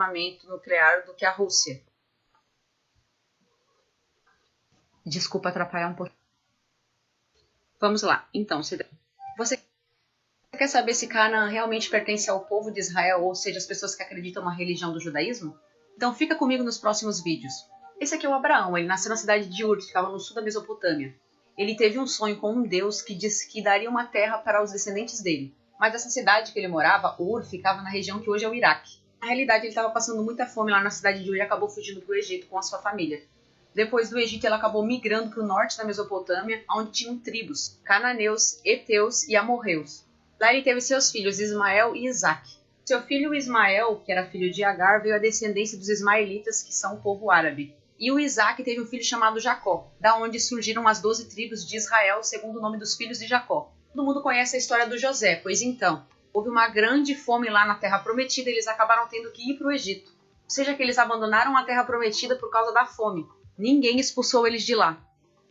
armamento nuclear do que a Rússia. Desculpa atrapalhar um pouquinho. Vamos lá. Então, você quer saber se Canaã realmente pertence ao povo de Israel, ou seja, as pessoas que acreditam na religião do judaísmo? Então fica comigo nos próximos vídeos. Esse aqui é o Abraão, ele nasceu na cidade de Ur, que ficava no sul da Mesopotâmia. Ele teve um sonho com um Deus que disse que daria uma terra para os descendentes dele. Mas essa cidade que ele morava, Ur, ficava na região que hoje é o Iraque. Na realidade, ele estava passando muita fome lá na cidade de Ur e acabou fugindo para o Egito com a sua família. Depois do Egito, ele acabou migrando para o norte da Mesopotâmia, onde tinham tribos, cananeus, heteus e amorreus. Lá ele teve seus filhos Ismael e Isaque. Seu filho Ismael, que era filho de Agar, veio a descendência dos ismaelitas, que são o povo árabe. E o Isaque teve um filho chamado Jacó, da onde surgiram as 12 tribos de Israel, segundo o nome dos filhos de Jacó. Todo mundo conhece a história do José, pois então, houve uma grande fome lá na Terra Prometida e eles acabaram tendo que ir para o Egito. Ou seja, que eles abandonaram a Terra Prometida por causa da fome. Ninguém expulsou eles de lá.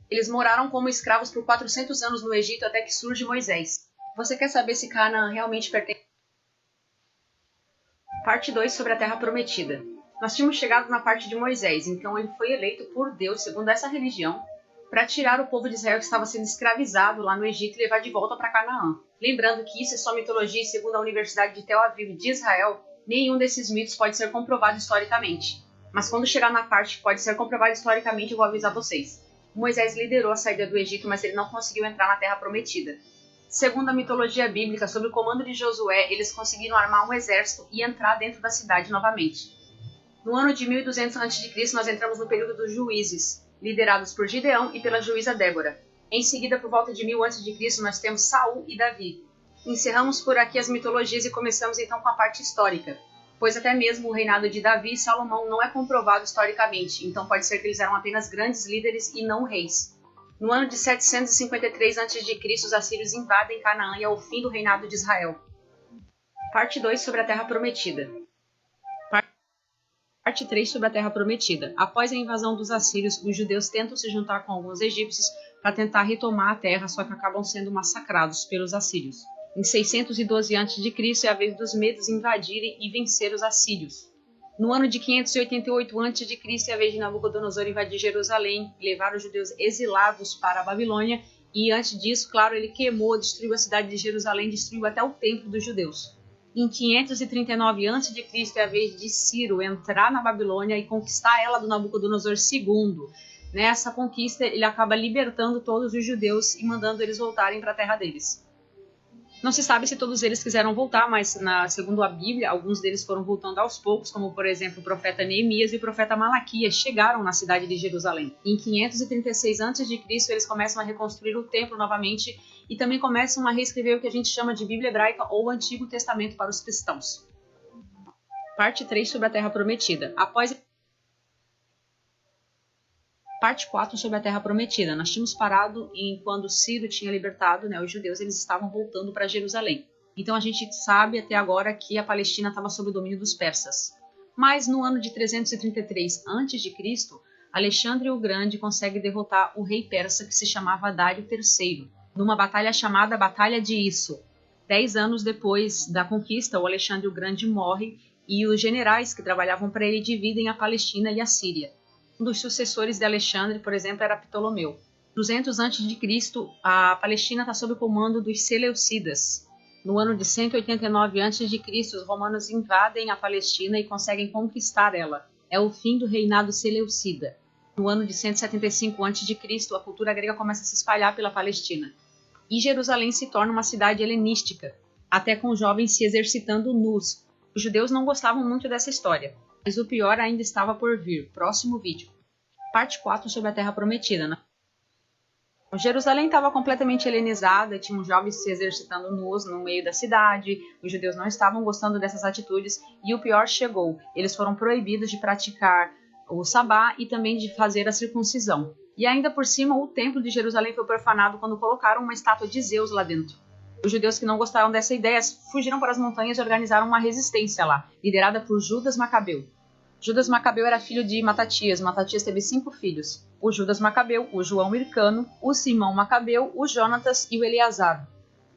Eles moraram como escravos por 400 anos no Egito até que surge Moisés. Você quer saber se Canaã realmente pertence? Parte 2 sobre a Terra Prometida. Nós tínhamos chegado na parte de Moisés, então ele foi eleito por Deus, segundo essa religião, para tirar o povo de Israel que estava sendo escravizado lá no Egito e levar de volta para Canaã. Lembrando que isso é só mitologia e segundo a Universidade de Tel Aviv de Israel, nenhum desses mitos pode ser comprovado historicamente. Mas quando chegar na parte que pode ser comprovado historicamente, eu vou avisar vocês. Moisés liderou a saída do Egito, mas ele não conseguiu entrar na Terra Prometida. Segundo a mitologia bíblica, sob o comando de Josué, eles conseguiram armar um exército e entrar dentro da cidade novamente. No ano de 1200 a.C., nós entramos no período dos juízes, liderados por Gideão e pela juíza Débora. Em seguida, por volta de 1000 a.C., nós temos Saul e Davi. Encerramos por aqui as mitologias e começamos então com a parte histórica, pois até mesmo o reinado de Davi e Salomão não é comprovado historicamente, então pode ser que eles eram apenas grandes líderes e não reis. No ano de 753 a.C., os assírios invadem Canaã e é o fim do reinado de Israel. Parte 2 sobre a Terra Prometida. Parte 3 sobre a Terra Prometida. Após a invasão dos assírios, os judeus tentam se juntar com alguns egípcios para tentar retomar a terra, só que acabam sendo massacrados pelos assírios. Em 612 a.C. é a vez dos medos invadirem e vencer os assírios. No ano de 588 a.C. é a vez de Nabucodonosor invadir Jerusalém e levar os judeus exilados para a Babilônia. E antes disso, claro, ele queimou, destruiu a cidade de Jerusalém, destruiu até o templo dos judeus. Em 539 a.C. é a vez de Ciro entrar na Babilônia e conquistar ela do Nabucodonosor II. Nessa conquista, ele acaba libertando todos os judeus e mandando eles voltarem para a terra deles. Não se sabe se todos eles quiseram voltar, mas segundo a Bíblia, alguns deles foram voltando aos poucos, como por exemplo o profeta Neemias e o profeta Malaquias chegaram na cidade de Jerusalém. Em 536 a.C., eles começam a reconstruir o templo novamente e também começam a reescrever o que a gente chama de Bíblia Hebraica ou o Antigo Testamento para os cristãos. Parte 3 sobre a Terra Prometida. Parte 4 sobre a Terra Prometida. Nós tínhamos parado em quando Ciro tinha libertado, os judeus, eles estavam voltando para Jerusalém. Então a gente sabe até agora que a Palestina estava sob o domínio dos persas. Mas no ano de 333 a.C., Alexandre o Grande consegue derrotar o rei persa que se chamava Dário III, numa batalha chamada Batalha de Isso. 10 anos depois da conquista, o Alexandre o Grande morre e os generais que trabalhavam para ele dividem a Palestina e a Síria. Um dos sucessores de Alexandre, por exemplo, era Ptolomeu. 200 a.C., a Palestina está sob o comando dos Seleucidas. No ano de 189 a.C., os romanos invadem a Palestina e conseguem conquistar ela. É o fim do reinado Seleucida. No ano de 175 a.C., a cultura grega começa a se espalhar pela Palestina. E Jerusalém se torna uma cidade helenística, até com os jovens se exercitando nus. Os judeus não gostavam muito dessa história. Mas o pior ainda estava por vir. Próximo vídeo. Parte 4 sobre a Terra Prometida. Jerusalém estava completamente helenizada, tinham jovens se exercitando nus no meio da cidade, os judeus não estavam gostando dessas atitudes e o pior chegou. Eles foram proibidos de praticar o sabá e também de fazer a circuncisão. E ainda por cima, o templo de Jerusalém foi profanado quando colocaram uma estátua de Zeus lá dentro. Os judeus que não gostaram dessa ideia fugiram para as montanhas e organizaram uma resistência lá, liderada por Judas Macabeu. Judas Macabeu era filho de Matatias. Matatias teve 5 filhos. O Judas Macabeu, o João Hircano, o Simão Macabeu, o Jonatas e o Eleazar.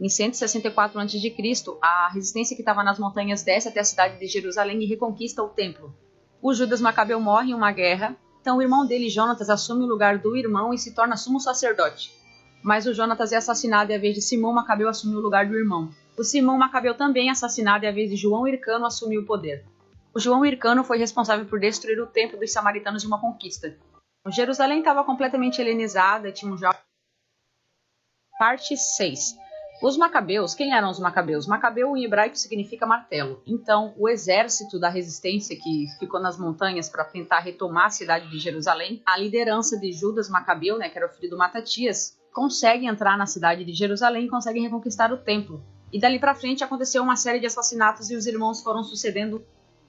Em 164 a.C., a resistência que estava nas montanhas desce até a cidade de Jerusalém e reconquista o templo. O Judas Macabeu morre em uma guerra, então o irmão dele, Jonatas, assume o lugar do irmão e se torna sumo sacerdote. Mas o Jonatas é assassinado e a vez de Simão Macabeu assumiu o lugar do irmão. O Simão Macabeu também é assassinado e a vez de João Hircano assumiu o poder. O João Hircano foi responsável por destruir o templo dos samaritanos em uma conquista. Jerusalém estava completamente helenizada, tinha um jovem. Parte 6. Os Macabeus, quem eram os Macabeus? Macabeu em hebraico significa martelo. Então, o exército da resistência que ficou nas montanhas para tentar retomar a cidade de Jerusalém, a liderança de Judas Macabeu, que era o filho do Matatias, consegue entrar na cidade de Jerusalém e consegue reconquistar o templo. E dali para frente aconteceu uma série de assassinatos e os irmãos foram sucedendo.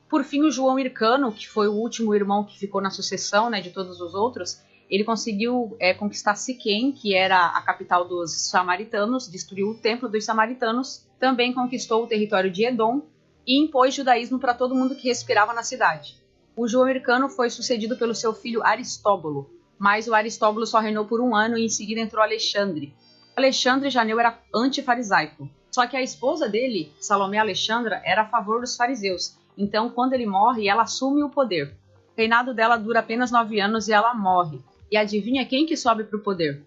Por fim, o João Hircano, que foi o último irmão que ficou na sucessão de todos os outros, ele conseguiu conquistar Siquém, que era a capital dos samaritanos, destruiu o templo dos samaritanos, também conquistou o território de Edom e impôs judaísmo para todo mundo que respirava na cidade. O João Hircano foi sucedido pelo seu filho Aristóbulo, mas o Aristóbulo só reinou por 1 ano e em seguida entrou Alexandre. Alexandre Janeu era antifarisaico, só que a esposa dele, Salomé Alexandra, era a favor dos fariseus. Então, quando ele morre, ela assume o poder. O reinado dela dura apenas 9 anos e ela morre. E adivinha quem que sobe para o poder?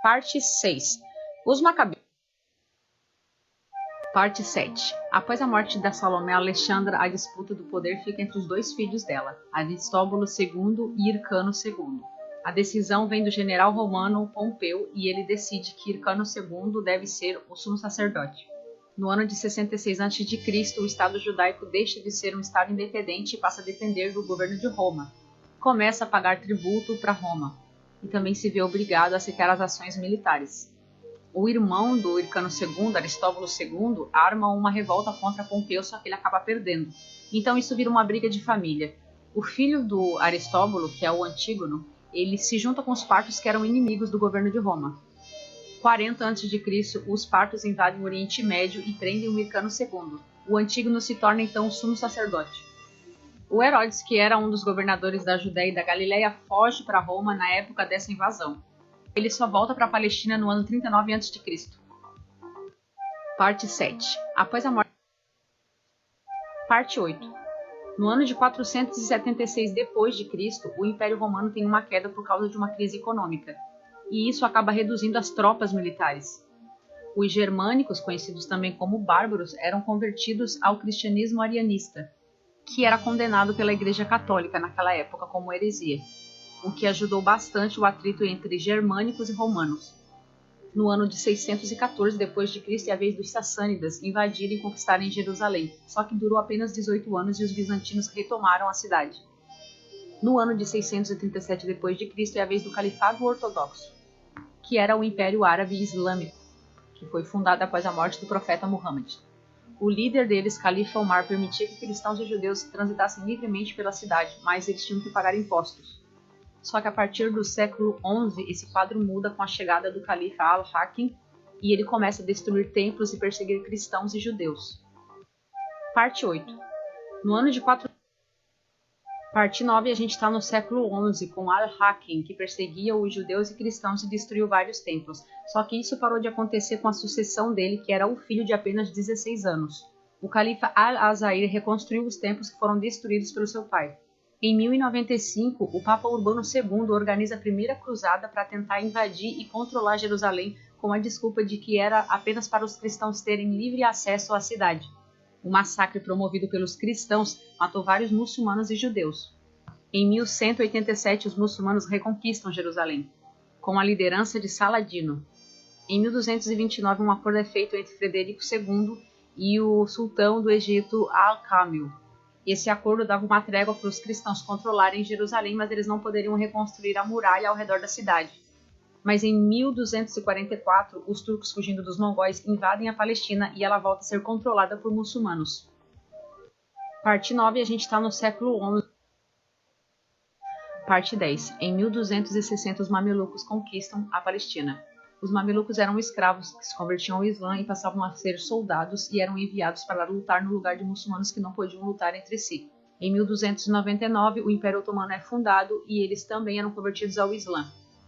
Parte 6. Os Macabeus. Parte 7. Após a morte da Salomé Alexandra, a disputa do poder fica entre os dois filhos dela, Aristóbulo II e Hircano II. A decisão vem do general romano Pompeu e ele decide que Hircano II deve ser o sumo sacerdote. No ano de 66 a.C., o Estado judaico deixa de ser um Estado independente e passa a depender do governo de Roma. Começa a pagar tributo para Roma e também se vê obrigado a aceitar as ações militares. O irmão do Hircano II, Aristóbulo II, arma uma revolta contra Pompeu, só que ele acaba perdendo. Então isso vira uma briga de família. O filho do Aristóbulo, que é o Antígono, ele se junta com os partos que eram inimigos do governo de Roma. 40 a.C., os partos invadem o Oriente Médio e prendem o Hircano II. O Antígono se torna então o sumo sacerdote. O Herodes, que era um dos governadores da Judéia e da Galileia, foge para Roma na época dessa invasão. Ele só volta para a Palestina no ano 39 a.C. Parte 7. Após a morte. Parte 8. No ano de 476 d.C., o Império Romano tem uma queda por causa de uma crise econômica, e isso acaba reduzindo as tropas militares. Os germânicos, conhecidos também como bárbaros, eram convertidos ao cristianismo arianista, que era condenado pela Igreja Católica naquela época como heresia, o que ajudou bastante o atrito entre germânicos e romanos. No ano de 614 d.C., é a vez dos sassânidas invadirem e conquistarem Jerusalém, só que durou apenas 18 anos e os bizantinos retomaram a cidade. No ano de 637 d.C., é a vez do Califado Ortodoxo, que era o Império Árabe Islâmico, que foi fundado após a morte do profeta Muhammad. O líder deles, Califa Omar, permitia que cristãos e judeus transitassem livremente pela cidade, mas eles tinham que pagar impostos. Só que a partir do século XI, esse quadro muda com a chegada do califa Al-Hakim e ele começa a destruir templos e perseguir cristãos e judeus. Parte 8. No ano de 4... Parte 9, a gente está no século XI, com Al-Hakim, que perseguia os judeus e cristãos e destruiu vários templos. Só que isso parou de acontecer com a sucessão dele, que era o filho de apenas 16 anos. O califa Al-Azair reconstruiu os templos que foram destruídos pelo seu pai. Em 1095, o Papa Urbano II organiza a primeira cruzada para tentar invadir e controlar Jerusalém com a desculpa de que era apenas para os cristãos terem livre acesso à cidade. O massacre promovido pelos cristãos matou vários muçulmanos e judeus. Em 1187, os muçulmanos reconquistam Jerusalém, com a liderança de Saladino. Em 1229, um acordo é feito entre Frederico II e o sultão do Egito, Al-Kamil. Esse acordo dava uma trégua para os cristãos controlarem Jerusalém, mas eles não poderiam reconstruir a muralha ao redor da cidade. Mas em 1244, os turcos, fugindo dos mongóis, invadem a Palestina e ela volta a ser controlada por muçulmanos. Parte 9, a gente está no século XI. Parte 10. Em 1260, os mamelucos conquistam a Palestina. Os mamelucos eram escravos que se convertiam ao Islã e passavam a ser soldados e eram enviados para lutar no lugar de muçulmanos que não podiam lutar entre si. Em 1299, o Império Otomano é fundado e eles também eram convertidos ao Islã.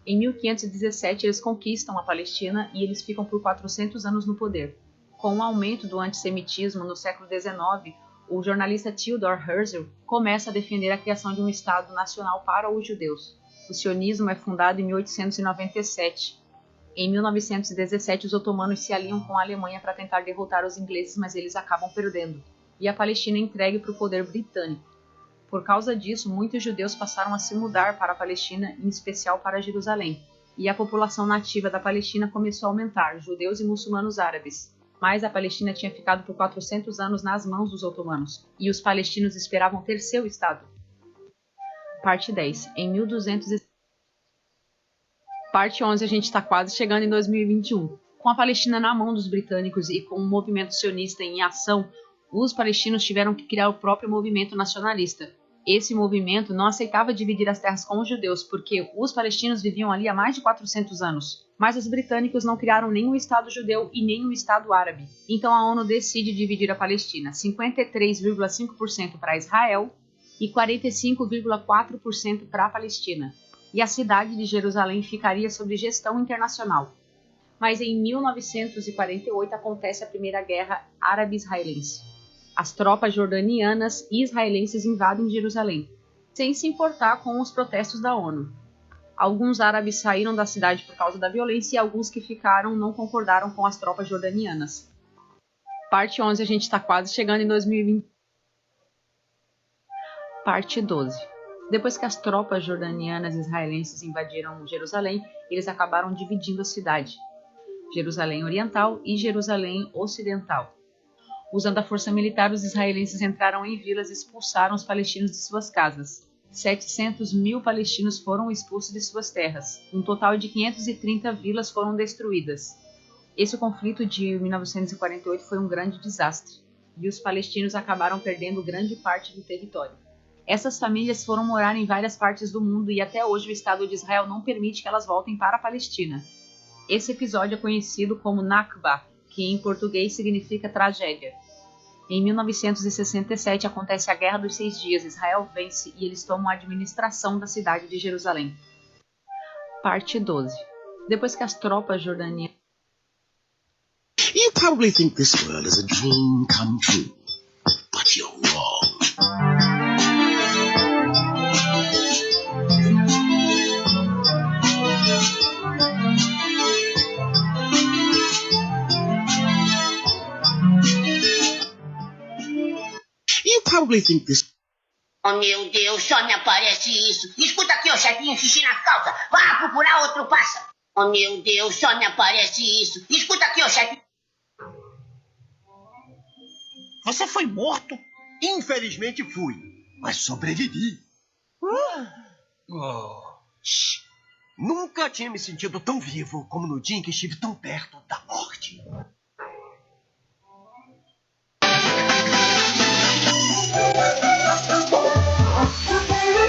Em 1517, eles conquistam a Palestina e eles ficam por 400 anos no poder. Com o aumento do antissemitismo no século XIX, o jornalista Theodor Herzl começa a defender a criação de um Estado nacional para os judeus. O sionismo é fundado em 1897. Em 1917, os otomanos se aliam com a Alemanha para tentar derrotar os ingleses, mas eles acabam perdendo, e a Palestina é entregue para o poder britânico. Por causa disso, muitos judeus passaram a se mudar para a Palestina, em especial para Jerusalém, e a população nativa da Palestina começou a aumentar, judeus e muçulmanos árabes. Mas a Palestina tinha ficado por 400 anos nas mãos dos otomanos, e os palestinos esperavam ter seu Estado. Parte 10. Em 1200. Parte 11, a gente está quase chegando em 2021. Com a Palestina na mão dos britânicos e com o movimento sionista em ação, os palestinos tiveram que criar o próprio movimento nacionalista. Esse movimento não aceitava dividir as terras com os judeus, porque os palestinos viviam ali há mais de 400 anos. Mas os britânicos não criaram nenhum Estado judeu e nenhum Estado árabe. Então a ONU decide dividir a Palestina, 53,5% para Israel e 45,4% para a Palestina. E a cidade de Jerusalém ficaria sob gestão internacional. Mas em 1948 acontece a Primeira Guerra Árabe-Israelense. As tropas jordanianas e israelenses invadem Jerusalém, sem se importar com os protestos da ONU. Alguns árabes saíram da cidade por causa da violência e alguns que ficaram não concordaram com as tropas jordanianas. Parte 11, a gente está quase chegando em 2020. Parte 12. Depois que as tropas jordanianas e israelenses invadiram Jerusalém, eles acabaram dividindo a cidade. Jerusalém Oriental e Jerusalém Ocidental. Usando a força militar, os israelenses entraram em vilas e expulsaram os palestinos de suas casas. 700 mil palestinos foram expulsos de suas terras. Um total de 530 vilas foram destruídas. Esse conflito de 1948 foi um grande desastre, e os palestinos acabaram perdendo grande parte do território. Essas famílias foram morar em várias partes do mundo e até hoje o Estado de Israel não permite que elas voltem para a Palestina. Esse episódio é conhecido como Nakba, que em português significa tragédia. Em 1967 acontece a Guerra dos 6 Dias, Israel vence e eles tomam a administração da cidade de Jerusalém. Parte 12. Depois que as tropas jordanianas... You probably think this world is a dream come true, but you're wrong. You probably think this... Oh, meu Deus, só me aparece isso. Escuta aqui, ô chefinho, xixi nas calças. Vá procurar outro pássaro. Oh, meu Deus, só me aparece isso. Escuta aqui, ô chefinho. Você foi morto? Infelizmente fui, mas sobrevivi. Shhh. Nunca tinha me sentido tão vivo como no dia em que estive tão perto da